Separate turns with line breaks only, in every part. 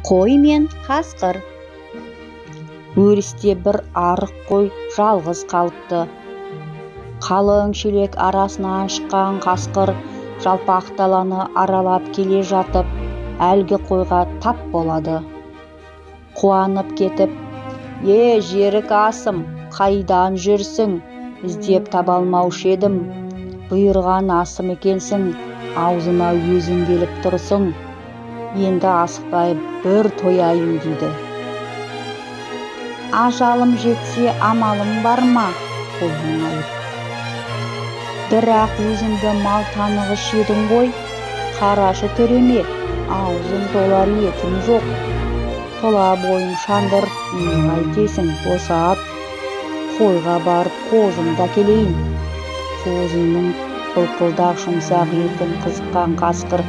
Қой мен қасқыр. Өрісте бір арық қой жалғыз қалыпты. Қалың шелек арасынан шыққан қасқыр жалпақ даланы аралап келе жатып, әлгі қойға тап болады. Қуанып кетіп, жерік асым, қайдан жүрсің? Іздеп таба алмаушы едім. Бұйырған асым екенсің, аузыма өзің келіп тұрсың. Енді асықпай бір тояйын дейді. Ажалым жетсе амалым бар ма? Қой мұңайып. Бірақ өзіңді мал танығыш едің ғой, қарашы төреме, аузың толар етім жоқ. Тола бойың шандыр, не қайтесің, босат. Қойға барып қозымды әкелейін. Қозының былқылдақ жұмсақ етін қызыққан қасқыр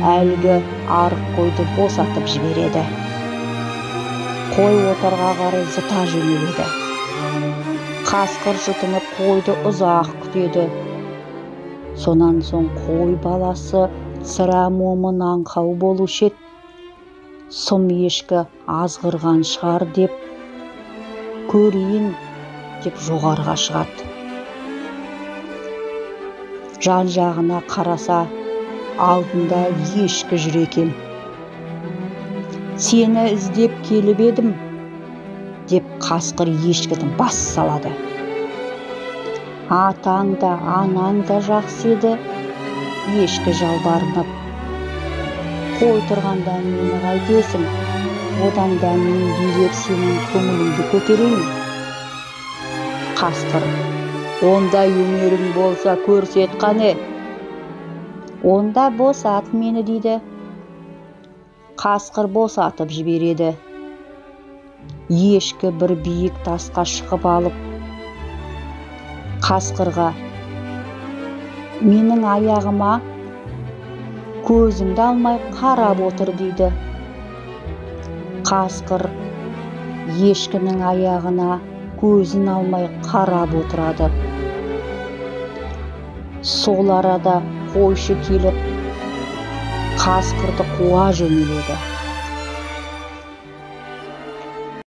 әлгі арық қойды босатып жібереді. Қой отарға қарай зыта жөнеледі. Қасқыр жұтынып қойды ұзақ күтеді. Сонан соң қой баласы сірә момын аңқау болушы еді. Сұм ешкі азғырған шығар деп көрейін деп жоғарға шығады. Жан жағына қараса, алдында ешкі жүр екен. Сені іздеп келіп едім деп қасқыр ешкіні бас салады. Атаң да анаң да жақсы еді. Ешкі жалбарынып, қой тұрғанда мені қайтесің, одан да мен билеп сенің көңіліңді көтерейін. Қасқыр, ондай өнерің болса көрсет қане. Онда босат мені дейді. Қасқыр босатып жібереді. Ешкі бір биік тасқа шығып алып, қасқырға, менің аяғыма көзіңді алмай қарап отыр дейді. Қасқыр ешкінің аяғына көзін алмай қарап отырады. Сол арада қойшы келіп, қасқырды қуа жөнеледі.